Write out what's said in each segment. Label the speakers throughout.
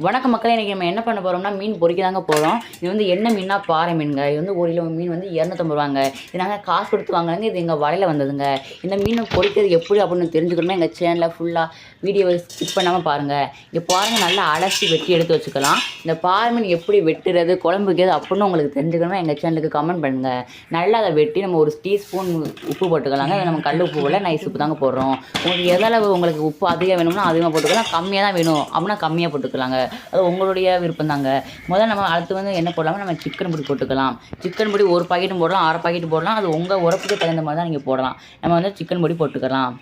Speaker 1: வணக்க மக்களே, இன்றைக்கி நம்ம என்ன பண்ண போகிறோம்னா மீன் பொறிக்க தாங்க போகிறோம். இது வந்து என்ன மீன்னா பாறை மீனுங்க. இது வந்து 1 கிலோ மீன் வந்து 250 ரூபாங்க. இது நாங்கள் காசு கொடுத்து வாங்கினாங்க. இது எங்கள் வலையில் வந்ததுங்க. இந்த மீனை பொறிக்கிறது எப்படி அப்படின்னு தெரிஞ்சுக்கணும்னா எங்கள் சேனலில் ஃபுல்லாக வீடியோவை ஸ்கிப் பண்ணாமல் பாருங்கள். இங்கே பாருங்கள், நல்லா அலசி வெட்டி எடுத்து வச்சுக்கலாம். இந்த பாறை மீன் எப்படி வெட்டுறது, குழம்பு வைக்கிறது அப்படின்னு உங்களுக்கு தெரிஞ்சுக்கணும்னா எங்கள் சேனலுக்கு கமெண்ட் பண்ணுங்கள். நல்லா அதை வெட்டி நம்ம ஒரு டீஸ்பூன் உப்பு போட்டுக்கலாங்க. அதை நம்ம கல் உப்பு போல் நைஸ் உப்பு தாங்க போடுறோம். உங்களுக்கு எதளவு உங்களுக்கு உப்பு அதிகம் வேணும்னா அதிகமாக போட்டுக்கலாம், கம்மியாக தான் வேணும் அப்படின்னா கம்மியாக போட்டுக்கலாங்க. அது உங்களுடைய விருப்பம் தாங்க. முதல்ல நம்ம அடுத்து வந்து என்ன போடலாம்னா நம்ம சிக்கன் பொடி போட்டுக்கலாம். சிக்கன் பொடி 1 பாக்கெட்டும் போடலாம், 1/2 பாக்கெட் போடலாம். அது உங்கள் உரப்புக்கு தகுந்த மாதிரி தான் நீங்கள் போடலாம். நம்ம வந்து சிக்கன் பொடி போட்டுக்கலாம்.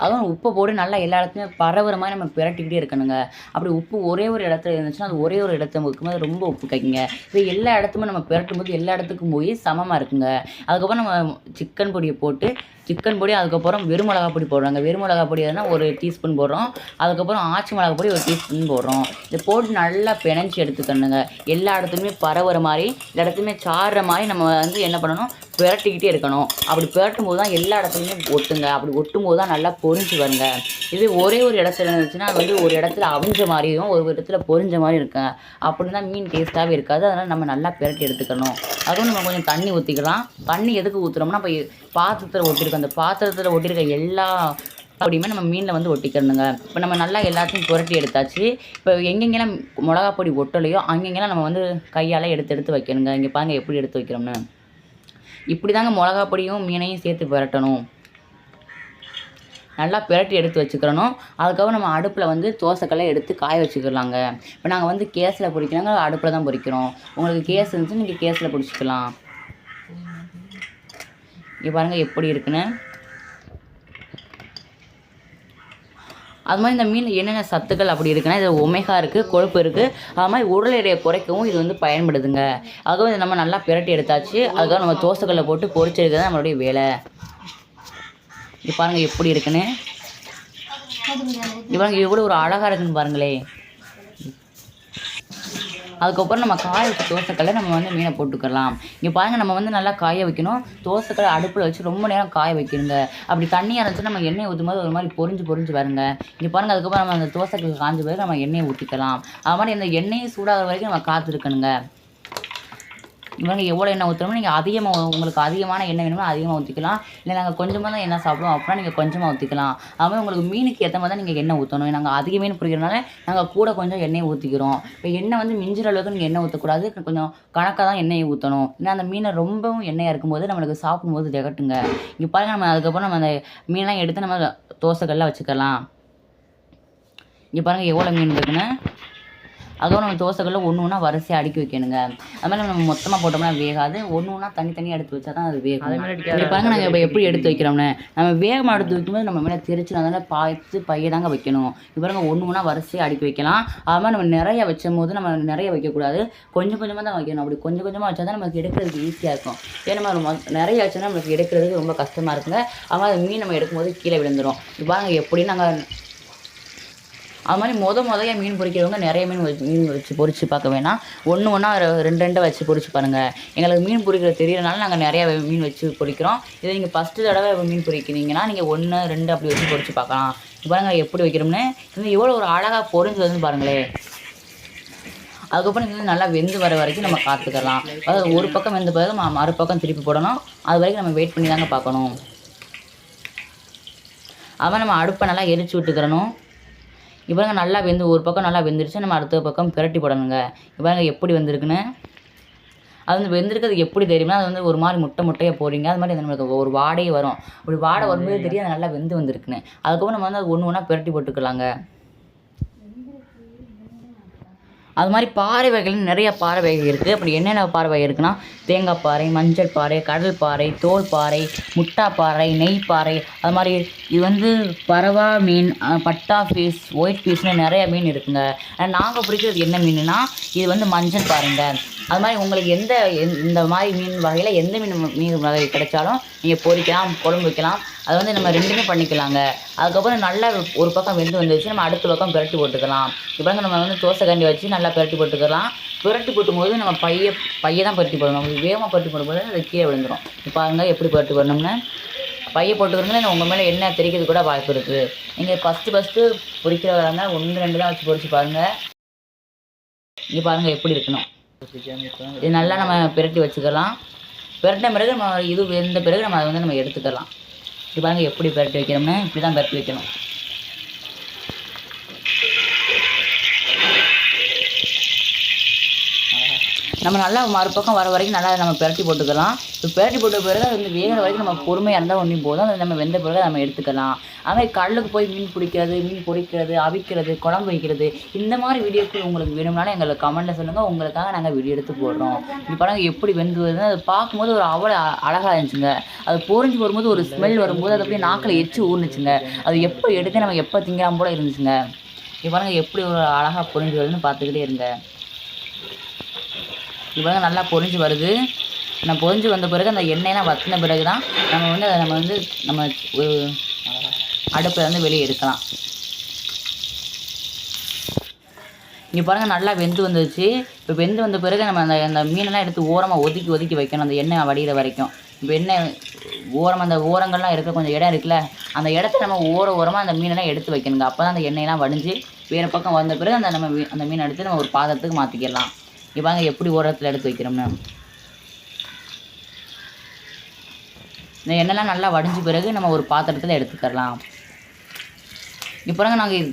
Speaker 1: அதுவும் உப்பை போட்டு நல்லா எல்லா இடத்துலையும் பரவுற மாதிரி நம்ம பிரட்டிக்கிட்டே இருக்கணுங்க. அப்படி உப்பு ஒரே ஒரு இடத்துல இருந்துச்சுன்னா அது ஒரே ஒரு இடத்துல வைக்கும்போது ரொம்ப உப்பு கைக்குங்க. இப்போ எல்லா இடத்துமே நம்ம பிரட்டும் போது எல்லா இடத்துக்கும் போய் சமமாக இருக்குங்க. அதுக்கப்புறம் நம்ம சிக்கன் பொடியை போட்டு சிக்கன் பொடி, அதுக்கப்புறம் வெறும் மிளகா பொடி போடுறாங்க. வெறும் மிளகா பொடி எதுனா 1 டீஸ்பூன் போடுறோம். அதுக்கப்புறம் ஆச்சி மிளகா பொடி 1 டீஸ்பூன் போடுறோம். இதை போட்டு நல்லா பிணைஞ்சி எடுத்துக்கணுங்க. எல்லா இடத்துலையுமே பரவுற மாதிரி, எல்லா இடத்துலையுமே சாடுற மாதிரி நம்ம வந்து என்ன பண்ணணும், பிரட்டிக்கிட்டே இருக்கணும். அப்படி பிரட்டும் போது தான் எல்லா இடத்துலையுமே ஒட்டுங்க. அப்படி ஒட்டும் போது தான் நல்லா பொரிஞ்சு வருங்க. இது ஒரே ஒரு இடத்துல இருந்துச்சுன்னா அது வந்து ஒரு இடத்துல அவிஞ்ச மாதிரியும் ஒரு இடத்துல பொரிஞ்ச மாதிரி இருக்குங்க. அப்படின்னு தான் மீன் டேஸ்ட்டாகவே இருக்காது. அதனால் நம்ம நல்லா பிரட்டி எடுத்துக்கணும். அதுவும் நம்ம கொஞ்சம் தண்ணி ஊற்றிக்கலாம். தண்ணி எதுக்கு ஊற்றுறோம்னா, இப்போ பாத்திரத்தில் ஒட்டியிருக்க அந்த பாத்திரத்தில் ஒட்டியிருக்க எல்லா பொடியுமே நம்ம மீனில் வந்து ஒட்டிக்கணுங்க. இப்போ நம்ம நல்லா எல்லாத்தையும் புரட்டி எடுத்தாச்சு. இப்போ எங்கெங்கெல்லாம் மிளகா பொடி ஒட்டலையோ அங்கெங்கெல்லாம் நம்ம வந்து கையால் எடுத்து வைக்கணுங்க. இங்கே பாருங்கள் எப்படி எடுத்து வைக்கிறோம்னு. இப்படி தாங்க மிளகா பொடியும் மீனையும் சேர்த்து புரட்டணும். நல்லா பிரட்டி எடுத்து வச்சுக்கிறணும். அதுக்கப்புறம் நம்ம அடுப்பில் வந்து தோசைக்கல்லை எடுத்து காய வச்சுக்கலாங்க. இப்போ நாங்கள் வந்து கேஸில் பொரிக்கிறாங்க, அடுப்பில் தான் பொரிக்கிறோம். உங்களுக்கு கேஸ் இருந்துச்சு நீங்கள் கேஸில் பொரிச்சிக்கலாம். இங்கே பாருங்கள் எப்படி இருக்குன்னு. அது மாதிரி இந்த மீன் என்னென்ன சத்துக்கள் அப்படி இருக்குன்னா, இது ஒமேகா இருக்குது, கொழுப்பு இருக்குது. அது மாதிரி உடல் எடையை குறைக்கவும் இது வந்து பயன்படுதுங்க. அதுவும் இதை நம்ம நல்லா பிரட்டி எடுத்தாச்சு. அதுக்காக நம்ம தோசைக்கல்லை போட்டு பொரிச்சு எடுக்கிறது தான் நம்மளுடைய வேலை. இது பாருங்கள் எப்படி இருக்குன்னு. இது பாருங்கள் எவ்வளோ ஒரு அழகாக இருக்குன்னு பாருங்களே. அதுக்கப்புறம் நம்ம காய வச்ச தோசைக்கல்லை நம்ம வந்து மீனை போட்டுக்கலாம். இங்கே பாருங்கள், நம்ம வந்து நல்லா காய வைக்கணும். தோசைக்கல்லை அடுப்பில் வச்சு ரொம்ப நேரம் காய வைக்கணுங்க. அப்படி தண்ணியாக இருந்துச்சுன்னா நம்ம எண்ணெய் ஊற்றும் போது ஒரு மாதிரி பொரிஞ்சு வருங்க. இங்கே பாருங்கள், அதுக்கப்புறம் நம்ம அந்த தோசைக்கல் காஞ்ச பிறகு நம்ம எண்ணெயை ஊற்றிக்கலாம். அது மாதிரி இந்த எண்ணெயை சூடாகிற வரைக்கும் நம்ம காத்திருக்கணுங்க. இவங்க எவ்வளோ எண்ணெய் ஊற்றுறோமோ நீங்கள் அதிகமாக, உங்களுக்கு அதிகமான எண்ணெய் வேணுமோ அதிகமாக ஊற்றிக்கலாம். இல்லை நாங்கள் கொஞ்சமாக தான் எண்ணெய் சாப்பிடுவோம் அப்படின்னா நீங்கள் கொஞ்சமாக ஊற்றிக்கலாம். அதுமாதிரி உங்களுக்கு மீனுக்கு ஏற்ற மாதிரி தான் நீங்கள் எண்ணெய் ஊற்றணும். நாங்கள் அதிக மீன் பிடிக்கிறனால நாங்கள் கூட கொஞ்சம் எண்ணெய் ஊற்றிக்கிறோம். இப்போ எண்ணெய் வந்து மிஞ்சிற அளவுக்கு நீங்கள் எண்ணெய் ஊற்றக்கூடாது, கொஞ்சம் கணக்காக தான் எண்ணெயை ஊற்றணும். ஏன்னா அந்த மீனை ரொம்பவும் எண்ணெயாக இருக்கும்போது நம்மளுக்கு சாப்பிடும்போது திகட்டுங்க. இங்கே பாருங்கள், நம்ம அதுக்கப்புறம் நம்ம அந்த மீனெலாம் எடுத்து நம்ம தோசைக்கல்ல வச்சுக்கலாம். இங்கே பாருங்கள் எவ்வளோ மீன் இருக்குன்னு. அதுவும் நம்ம தோசைகளில் ஒன்று வரிசையாக அடுக்கி வைக்கணுங்க. அது மாதிரி நம்ம மொத்தமாக போட்டோம்னா வேகாது. ஒன்று தனித்தனியாக எடுத்து வச்சா தான் அது வேகும். இப்போ பாருங்க, நாங்கள் இப்போ எப்படி எடுத்து வைக்கிறோம்னு. நம்ம வேகமாக எடுத்து வைக்கும்போது நம்ம மேலே தெரிச்சு அதனால் பார்த்து பைய தாங்க வைக்கணும். இப்போ பாருங்க, ஒன்று வரிசையாக அடுக்கி வைக்கலாம். அது மாதிரி நம்ம நிறைய வச்சும் போது நம்ம நிறைய வைக்கக்கூடாது, கொஞ்சம் கொஞ்சமாக தான் வைக்கணும். அப்படி கொஞ்சம் கொஞ்சமாக வச்சா தான் நமக்கு எடுக்கிறதுக்கு ஈஸியாக இருக்கும். ஏன்னா நம்ம நிறைய வச்சோன்னா நமக்கு எடுக்கிறதுக்கு ரொம்ப கஷ்டமாக இருக்குங்க. அது மாதிரி மீன் நம்ம எடுக்கும்போது கீழே விழுந்துடும். இப்போ பாருங்கள் எப்படி நாங்கள் அது மாதிரி முதைய மீன் பொரிக்கிறவங்க நிறைய மீன் வச்சு பொரித்து பார்க்க வேணாம். ஒன்றா 2 வச்சு பொரித்து பாருங்கள். எங்களுக்கு மீன் பொரிக்கிறது தெரியறனால நாங்கள் நிறையா மீன் வச்சு பொரிக்கிறோம். இதை நீங்கள் ஃபஸ்ட்டு தடவை மீன் பொரிக்கிறீங்கன்னா நீங்கள் 1, 2 அப்படி வச்சு பொரித்து பார்க்கலாம். பாருங்கள் எப்படி வைக்கிறோம்னு. இன்னும் எவ்வளோ ஒரு அழகாக பொரிஞ்சு வந்து பாருங்களேன். அதுக்கப்புறம் இது நல்லா வெந்து வர வரைக்கும் நம்ம காத்துக்கலாம். அதாவது ஒரு பக்கம் வெந்த பிறகு மறுபக்கம் திருப்பி போடணும். அது வரைக்கும் நம்ம வெயிட் பண்ணி தாங்க பார்க்கணும். அவன் நம்ம அடுப்பை நல்லா எரிச்சு விட்டுக்கிறணும். இவங்க நல்லா வெந்து ஒரு பக்கம் நல்லா வெந்துருச்சு, நம்ம அடுத்த பக்கம் பிரட்டி போடணுங்க. இவங்க எப்படி வந்திருக்குன்னு. அது வந்து வெந்திருக்கிறது எப்படி தெரியுமா, அது வந்து ஒரு மாதிரி முட்டையாக போடுறீங்க. அது மாதிரி நம்மளுக்கு ஒரு வாடையே வரும். அப்படி வாடை வரும்போது தெரியும் அது நல்லா வெந்து வந்திருக்குன்னு. அதுக்கப்புறம் நம்ம வந்து அது ஒன்று பிரட்டி போட்டுக்கலாங்க. அது மாதிரி பாறை வகைகள் நிறைய பாறை வகை இருக்குது. அப்படி என்னென்ன பாறை வகை இருக்குன்னா, தேங்காய் பாறை, மஞ்சள் பாறை, கடல் பாறை, தோல் பாறை, முட்டா பாறை, நெய் பாறை. அது மாதிரி இது வந்து பறவா மீன், பட்டா ஃபிஷ், ஒயிட் ஃபிஷ்னு நிறைய மீன் இருக்குங்க. நாங்கள் பிடிக்கிறது என்ன மீனுன்னா இது வந்து மஞ்சள் பாருங்க. அது மாதிரி உங்களுக்கு இந்த மாதிரி மீன் வகையில் எந்த மீன் வகை கிடைச்சாலும் நீங்கள் பொரிக்கலாம், குழம்பு வைக்கலாம். அது வந்து நம்ம 2மே பண்ணிக்கலாங்க. அதுக்கப்புறம் நல்லா ஒரு பக்கம் வெந்து வந்துச்சு, நம்ம அடுத்த பக்கம் பிரட்டி போட்டுக்கலாம். இப்போ நம்ம வந்து தோசை கண்டி வச்சு நல்லா பிரட்டி போட்டுக்கலாம். புரட்டி போட்டும்போது நம்ம பையை தான் புரட்டி போடணும். வேகமாக புரட்டி போடும்போது அது கீழே விழுந்துடும். இப்போ பாருங்க எப்படி புரட்டி போடணும்னு. பையை போட்டுக்கிறதுனால உங்கள் மேலே எண்ணெய் தெரிக்கிறது கூட வாய்ப்பு இருக்குது. நீங்கள் ஃபஸ்ட்டு பொரிக்கிறதா இருந்தால் 1 2 தான் வச்சு பொரிச்சு பாருங்கள். இங்கே பாருங்கள் எப்படி இருக்கணும். இது நல்லா நம்ம பிரட்டி வச்சுக்கலாம். பிரட்டின பிறகு நம்ம இது வெந்த பிறகு நம்ம அதை வந்து நம்ம எடுத்துக்கலாம். இது பாருங்கள் எப்படி பிரட்டி வைக்கிறோம்னா இப்படி தான் பிரட்டி வைக்கணும். நம்ம நல்லா மறுபக்கம் வர வரைக்கும் நல்லா நம்ம பிரட்டி போட்டுக்கலாம். இப்போ பிரட்டி போட்ட பிறகு அது வந்து வேகிற வரைக்கும் நம்ம பொறுமையாக இருந்தால் ஒன்றும் போதும். அது நம்ம வெந்த பிறகு நம்ம எடுத்துக்கலாம். அதுமாதிரி கடலுக்கு போய் மீன் பிடிக்கிறது, மீன் பொரிக்கிறது, அவிக்கிறது, குழம்பு வைக்கிறது, இந்த மாதிரி வீடியோக்கள் உங்களுக்கு வேணும்னாலும் எங்களுக்கு கமெண்ட்டில் சொல்லுங்கள். உங்களுக்காக நாங்கள் வீடியோ எடுத்து போடுறோம். இப்போ பாருங்கள் எப்படி வெந்து வருதுன்னு அது பார்க்கும்போது ஒரு அவ்வளோ அழகாக இருந்துச்சுங்க. அது பொரிஞ்சு வரும்போது ஒரு ஸ்மெல் வரும்போது அது அப்படியே நாக்கில் எச்சு ஊர்னுச்சுங்க. அது எப்போ எடுத்து நம்ம எப்போ திங்காமல் போல இருந்துச்சுங்க. இப்போ பாருங்கள் எப்படி ஒரு அழகாக பொரிஞ்சு வருதுன்னு பார்த்துக்கிட்டே இருங்க. இப்போ நல்லா பொரிஞ்சு வருது. நான் பொரிஞ்சு வந்த பிறகு அந்த எண்ணெயெல்லாம் வற்றின பிறகு தான் நம்ம வந்து அதை நம்ம ஒரு அடுப்பில் வந்து வெளியே எடுக்கலாம். இங்கே பாருங்கள் நல்லா வெந்து வந்துடுச்சு. இப்போ வெந்து வந்த பிறகு நம்ம அந்த மீனெல்லாம் எடுத்து ஓரமாக ஒதுக்கி வைக்கணும் அந்த எண்ணெய் வடிகிற வரைக்கும். இப்போ எண்ணெய் அந்த ஓரங்கள்லாம் இருக்க கொஞ்சம் இடம் இருக்குல்ல, அந்த இடத்த நம்ம ஓரமாக அந்த மீனெல்லாம் எடுத்து வைக்கணுங்க. அப்போ தான் அந்த எண்ணெயெல்லாம் வடிஞ்சு வேறு பக்கம் வந்த பிறகு அந்த மீனை எடுத்து நம்ம ஒரு பாத்திரத்துக்கு மாற்றிக்கிடலாம். இங்கே பாருங்க எப்படி ஓரத்தில் எடுத்து வைக்கிறோம்னு. இந்த எண்ணெய்லாம் நல்லா வடிஞ்ச பிறகு நம்ம ஒரு பாத்திரத்தில் எடுத்துக்கலாம். இப்போ நாங்கள்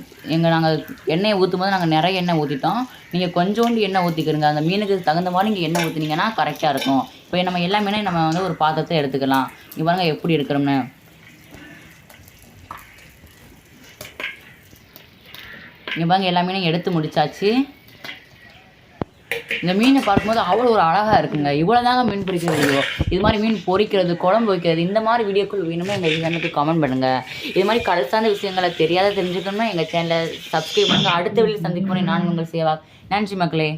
Speaker 1: எண்ணெயை ஊற்றும் போது நாங்கள் நிறைய எண்ணெய் ஊற்றிட்டோம். நீங்கள் கொஞ்சோண்டு எண்ணெய் ஊற்றிக்கிறங்க. அந்த மீனுக்கு தகுந்த மாதிரி நீங்கள் எண்ணெய் ஊற்றினீங்கன்னா கரெக்டாக இருக்கும். இப்போ நம்ம எல்லா மீனையும் நம்ம வந்து ஒரு பாத்திரத்தை எடுத்துக்கலாம். இங்கே பாருங்கள் எப்படி எடுக்கிறோம்னு. இங்கே பாருங்கள் எல்லா மீனையும் எடுத்து முடிச்சாச்சு. இந்த மீனை பார்க்கும்போது அவ்வளோ ஒரு அழகாக இருக்குங்க. இவ்வளோ தாங்க மீன் பிடிக்கிற வீடியோ. இது மாதிரி மீன் பொரிக்கிறது, குழம்பு வைக்கிறது, இந்த மாதிரி வீடியோக்கள் வேணுமே எங்கள் சேனலுக்கு கமெண்ட் பண்ணுங்கள். இது மாதிரி கடல் சார்ந்த விஷயங்களை தெரிஞ்சுக்கணும்னா எங்கள் சேனலை சப்ஸ்கிரைப் பண்ணுங்கள். அடுத்த வீடியோ சந்திக்கும் முறை நான் உங்கள் சேவா. நன்றி மக்களே.